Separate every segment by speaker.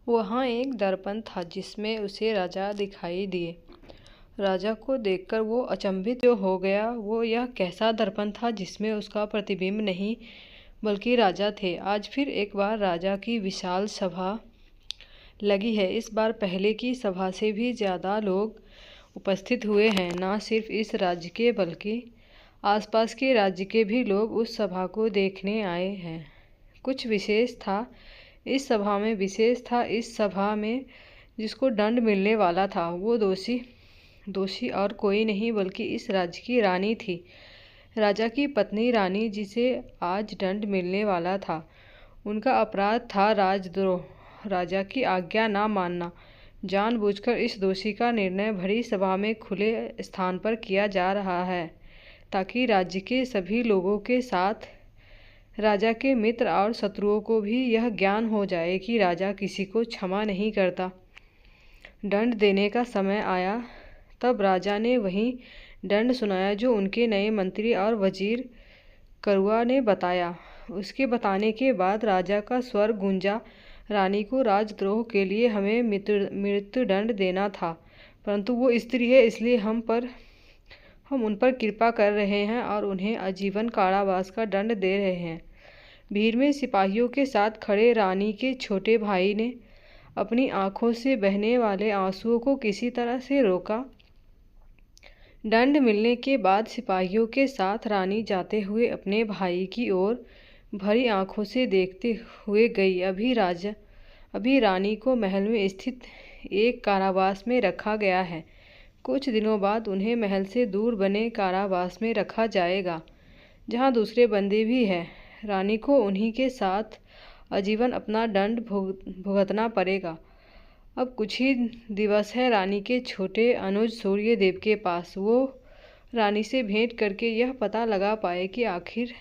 Speaker 1: वहाँ एक दर्पण था जिसमें उसे राजा दिखाई दिए। राजा को देखकर वो अचंभित जो हो गया। वो यह कैसा दर्पण था जिसमें उसका प्रतिबिंब नहीं बल्कि राजा थे। आज फिर एक बार राजा की विशाल सभा लगी है। इस बार पहले की सभा से भी ज़्यादा लोग उपस्थित हुए हैं। न सिर्फ इस राज्य के बल्कि आसपास के राज्य के भी लोग उस सभा को देखने आए हैं। कुछ विशेष था इस सभा में जिसको दंड मिलने वाला था वो दोषी और कोई नहीं बल्कि इस राज्य की रानी थी, राजा की पत्नी रानी, जिसे आज दंड मिलने वाला था। उनका अपराध था राजद्रोह, राजा की आज्ञा ना मानना। जानबूझकर इस दोषी का निर्णय भरी सभा में खुले स्थान पर किया जा रहा है ताकि राज्य के सभी लोगों के साथ राजा के मित्र और शत्रुओं को भी यह ज्ञान हो जाए कि राजा किसी को क्षमा नहीं करता। दंड देने का समय आया तब राजा ने वही दंड सुनाया जो उनके नए मंत्री और वजीर करुआ ने बताया। उसके बताने के बाद राजा का स्वर गूंजा, रानी को राजद्रोह के लिए हमें मृत्युदंड देना था, परंतु वो स्त्री है इसलिए हम उन पर कृपा कर रहे हैं और उन्हें आजीवन कारावास का दंड दे रहे हैं। भीड़ में सिपाहियों के साथ खड़े रानी के छोटे भाई ने अपनी आंखों से बहने वाले आंसुओं को किसी तरह से रोका। दंड मिलने के बाद सिपाहियों के साथ रानी जाते हुए अपने भाई की ओर भरी आंखों से देखते हुए गई। अभी रानी को महल में स्थित एक कारावास में रखा गया है। कुछ दिनों बाद उन्हें महल से दूर बने कारावास में रखा जाएगा जहां दूसरे बंदी भी हैं। रानी को उन्हीं के साथ आजीवन अपना दंड भुगतना पड़ेगा। अब कुछ ही दिवस है रानी के छोटे अनुज सूर्यदेव के पास। वो रानी से भेंट करके यह पता लगा पाए कि आखिर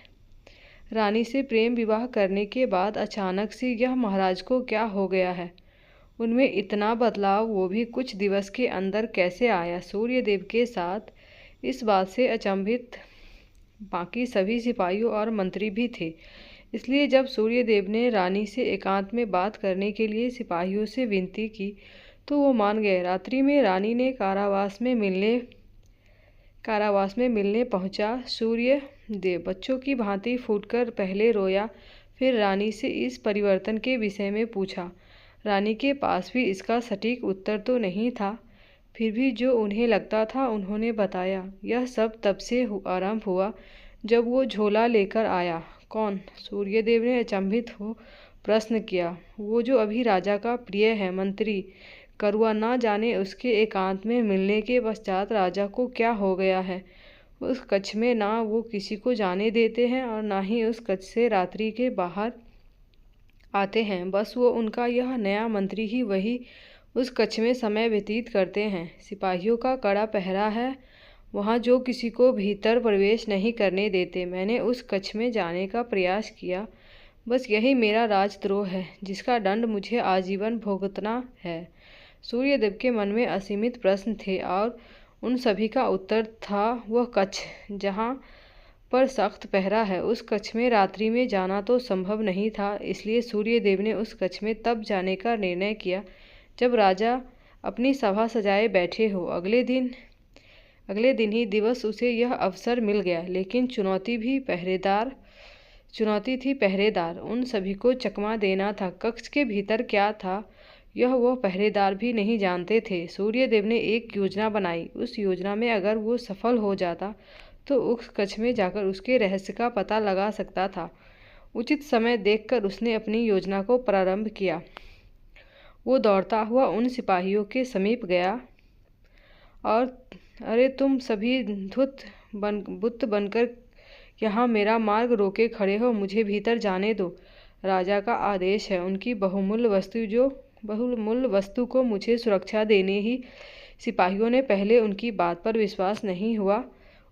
Speaker 1: रानी से प्रेम विवाह करने के बाद अचानक से यह महाराज को क्या हो गया है। उनमें इतना बदलाव वो भी कुछ दिवस के अंदर कैसे आया। सूर्यदेव के साथ इस बात से अचंभित बाकी सभी सिपाहियों और मंत्री भी थे। इसलिए जब सूर्यदेव ने रानी से एकांत में बात करने के लिए सिपाहियों से विनती की तो वो मान गए। रात्रि में रानी ने कारावास में मिलने पहुंचा सूर्यदेव बच्चों की भांति फूटकर पहले रोया, फिर रानी से इस परिवर्तन के विषय में पूछा। रानी के पास भी इसका सटीक उत्तर तो नहीं था, फिर भी जो उन्हें लगता था उन्होंने बताया। यह सब तब से आरंभ हुआ जब वो झोला लेकर आया। कौन? सूर्यदेव ने अचंभित हो प्रश्न किया। वो जो अभी राजा का प्रिय है, मंत्री करुआ। ना जाने उसके एकांत में मिलने के पश्चात राजा को क्या हो गया है। उस कक्ष में ना वो किसी को जाने देते हैं और ना ही उस कक्ष से रात्रि के बाहर आते हैं। बस वो उनका यह नया मंत्री ही वही उस कक्ष में समय व्यतीत करते हैं। सिपाहियों का कड़ा पहरा है वहाँ, जो किसी को भीतर प्रवेश नहीं करने देते। मैंने उस कक्ष में जाने का प्रयास किया। बस यही मेरा राजद्रोह है जिसका दंड मुझे आजीवन भुगतना है। सूर्यदेव के मन में असीमित प्रश्न थे और उन सभी का उत्तर था वह कक्ष जहाँ पर सख्त पहरा है। उस कक्ष में रात्रि में जाना तो संभव नहीं था, इसलिए सूर्यदेव ने उस कक्ष में तब जाने का निर्णय किया जब राजा अपनी सभा सजाए बैठे हो। अगले दिन ही दिवस उसे यह अवसर मिल गया, लेकिन चुनौती थी पहरेदार। उन सभी को चकमा देना था। कक्ष के भीतर क्या था यह वो पहरेदार भी नहीं जानते थे। सूर्यदेव ने एक योजना बनाई। उस योजना में अगर वो सफल हो जाता तो उस कक्ष में जाकर उसके रहस्य का पता लगा सकता था। उचित समय देखकर उसने अपनी योजना को प्रारंभ किया। वो दौड़ता हुआ उन सिपाहियों के समीप गया और अरे तुम सभी बुत बनकर यहाँ मेरा मार्ग रोके खड़े हो, मुझे भीतर जाने दो। राजा का आदेश है। उनकी बहुमूल्य वस्तु को मुझे सुरक्षा देने ही। सिपाहियों ने पहले उनकी बात पर विश्वास नहीं हुआ।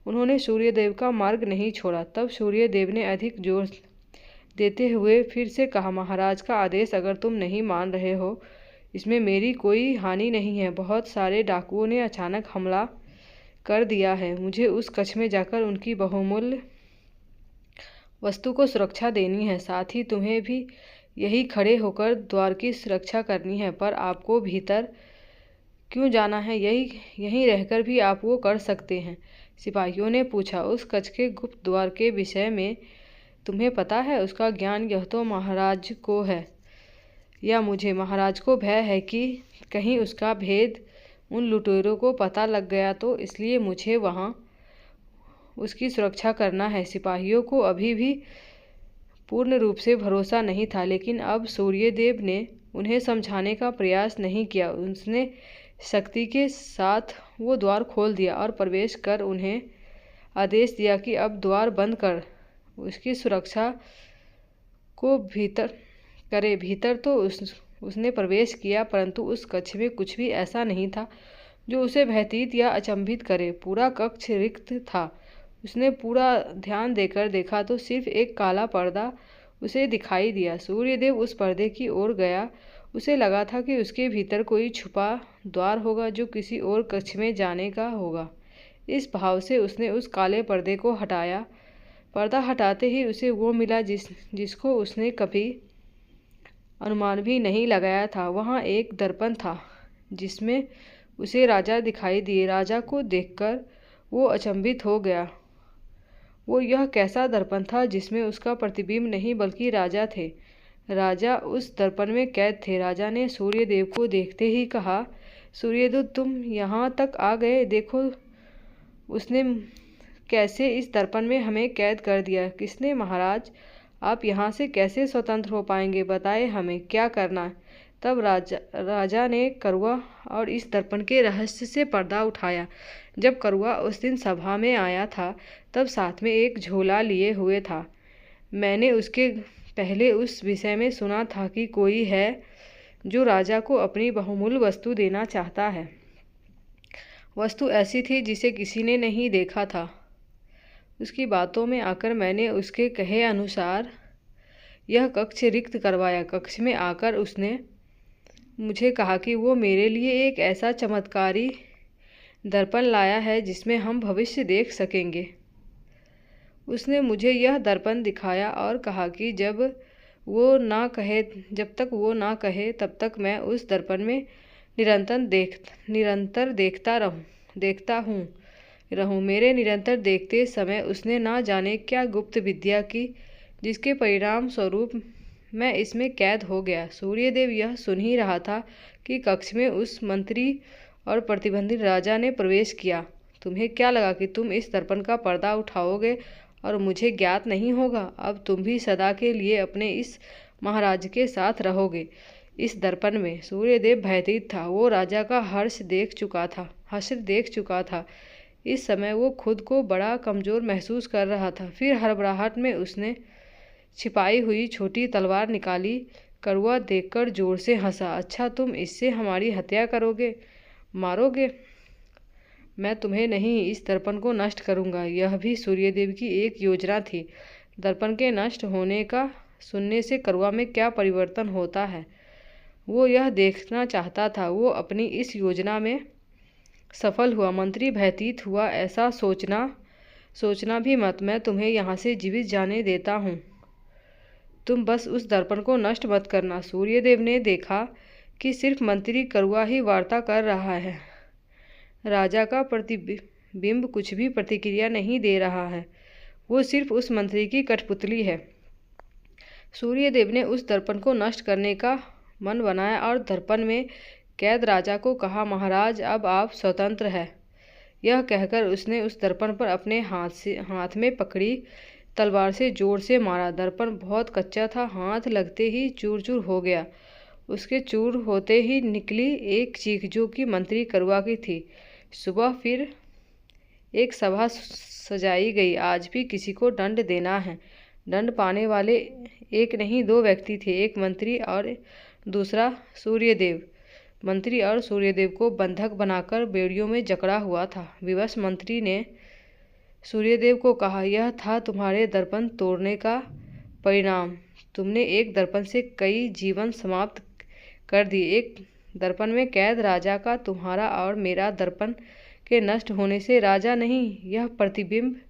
Speaker 1: उन्होंने सूर्यदेव का मार्ग नहीं छोड़ा। तब सूर्यदेव ने अधिक जोर देते हुए फिर से कहा, महाराज का आदेश अगर तुम नहीं मान रहे हो, इसमें मेरी कोई हानि नहीं है। बहुत सारे डाकुओं ने अचानक हमला कर दिया है। मुझे उस कक्ष में जाकर उनकी बहुमूल्य वस्तु को सुरक्षा देनी है। साथ ही तुम्हें भी यही खड़े होकर द्वार की सुरक्षा करनी है, पर आपको भीतर क्यों जाना है? यहीं रहकर भी आप वो कर सकते हैं। सिपाहियों ने पूछा, उस कक्ष के गुप्त द्वार के विषय में तुम्हें पता है? उसका ज्ञान यह तो महाराज को है या मुझे? महाराज को भय है कि कहीं उसका भेद उन लुटेरों को पता लग गया तो, इसलिए मुझे वहाँ उसकी सुरक्षा करना है। सिपाहियों को अभी भी पूर्ण रूप से भरोसा नहीं था, लेकिन अब सूर्यदेव ने उन्हें समझाने का प्रयास नहीं किया। उसने शक्ति के साथ वो द्वार खोल दिया और प्रवेश कर उन्हें आदेश दिया कि अब द्वार बंद कर उसकी सुरक्षा को भीतर करे। भीतर तो उसने प्रवेश किया, परंतु उस कक्ष में कुछ भी ऐसा नहीं था जो उसे भयभीत या अचंभित करे। पूरा कक्ष रिक्त था। उसने पूरा ध्यान देकर देखा तो सिर्फ एक काला पर्दा उसे दिखाई दिया। सूर्यदेव उस पर्दे की ओर गया। उसे लगा था कि उसके भीतर कोई छुपा द्वार होगा जो किसी और कक्ष में जाने का होगा। इस भाव से उसने उस काले पर्दे को हटाया। पर्दा हटाते ही उसे वो मिला जिसको उसने कभी अनुमान भी नहीं लगाया था। वहाँ एक दर्पण था जिसमें उसे राजा दिखाई दिए। राजा को देखकर वो अचंभित हो गया। वो यह कैसा दर्पण था जिसमें उसका प्रतिबिंब नहीं बल्कि राजा थे। राजा उस दर्पण में कैद थे। राजा ने सूर्यदेव को देखते ही कहा, सूर्यदेव तुम यहाँ तक आ गए? देखो उसने कैसे इस दर्पण में हमें कैद कर दिया। किसने? महाराज। आप यहाँ से कैसे स्वतंत्र हो पाएंगे? बताए हमें क्या करना है। तब राजा ने करुआ और इस दर्पण के रहस्य से पर्दा उठाया। जब करुआ उस दिन सभा में आया था तब साथ में एक झोला लिए हुए था। मैंने उसके पहले उस विषय में सुना था कि कोई है जो राजा को अपनी बहुमूल्य वस्तु देना चाहता है। वस्तु ऐसी थी जिसे किसी ने नहीं देखा था। उसकी बातों में आकर मैंने उसके कहे अनुसार यह कक्ष रिक्त करवाया। कक्ष में आकर उसने मुझे कहा कि वो मेरे लिए एक ऐसा चमत्कारी दर्पण लाया है जिसमें हम भविष्य देख सकेंगे। उसने मुझे यह दर्पण दिखाया और कहा कि जब तक वो ना कहे तब तक मैं उस दर्पण में निरंतर देखता रहूं। मेरे निरंतर देखते समय उसने ना जाने क्या गुप्त विद्या की, जिसके परिणाम स्वरूप मैं इसमें कैद हो गया। सूर्यदेव यह सुन ही रहा था कि कक्ष में उस मंत्री और प्रतिबंधित राजा ने प्रवेश किया। तुम्हें क्या लगा कि तुम इस दर्पण का पर्दा उठाओगे और मुझे ज्ञात नहीं होगा? अब तुम भी सदा के लिए अपने इस महाराज के साथ रहोगे। इस दर्पण में सूर्यदेव भयभीत था। वो राजा का हर्ष देख चुका था। इस समय वो खुद को बड़ा कमजोर महसूस कर रहा था। फिर हड़बड़ाहट में उसने छिपाई हुई छोटी तलवार निकाली। करुआ देखकर जोर से हंसा। अच्छा, तुम इससे हमारी हत्या करोगे, मारोगे? मैं तुम्हें नहीं, इस दर्पण को नष्ट करूंगा। यह भी सूर्यदेव की एक योजना थी। दर्पण के नष्ट होने का सुनने से करुआ में क्या परिवर्तन होता है, वो यह देखना चाहता था। वो अपनी इस योजना में सफल हुआ। मंत्री भयभीत हुआ। ऐसा सोचना भी मत। मैं तुम्हें यहाँ से जीवित जाने देता हूँ। तुम बस उस दर्पण को नष्ट मत करना। सूर्यदेव ने देखा कि सिर्फ मंत्री करुआ ही वार्ता कर रहा है। राजा का प्रतिबिंब कुछ भी प्रतिक्रिया नहीं दे रहा है। वो सिर्फ उस मंत्री की कठपुतली है। सूर्यदेव ने उस दर्पण को नष्ट करने का मन बनाया और दर्पण में कैद राजा को कहा, महाराज अब आप स्वतंत्र हैं। यह कहकर उसने उस दर्पण पर अपने हाथ में पकड़ी तलवार से जोर से मारा। दर्पण बहुत कच्चा था। हाथ लगते ही चूर चूर हो गया। उसके चूर होते ही निकली एक चीख जो कि मंत्री करुआ की थी। सुबह फिर एक सभा सजाई गई। आज भी किसी को दंड देना है। दंड पाने वाले एक नहीं दो व्यक्ति थे, एक मंत्री और दूसरा सूर्यदेव। मंत्री और सूर्यदेव को बंधक बनाकर बेड़ियों में जकड़ा हुआ था। विवश मंत्री ने सूर्यदेव को कहा, यह था तुम्हारे दर्पण तोड़ने का परिणाम। तुमने एक दर्पण से कई जीवन समाप्त कर दिए। एक दर्पण में कैद राजा का तुम्हारा और मेरा दर्पण के नष्ट होने से राजा नहीं, यह प्रतिबिंब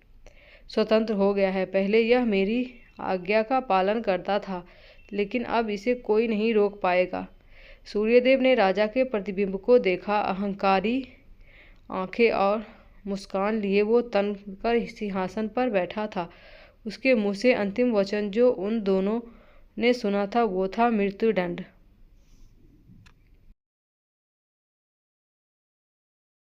Speaker 1: स्वतंत्र हो गया है। पहले यह मेरी आज्ञा का पालन करता था, लेकिन अब इसे कोई नहीं रोक पाएगा। सूर्यदेव ने राजा के प्रतिबिंब को देखा। अहंकारी आंखें और मुस्कान लिए वो तन कर सिंहासन पर बैठा था। उसके मुंह से अंतिम वचन जो उन दोनों ने सुना था वो था मृत्युदंड।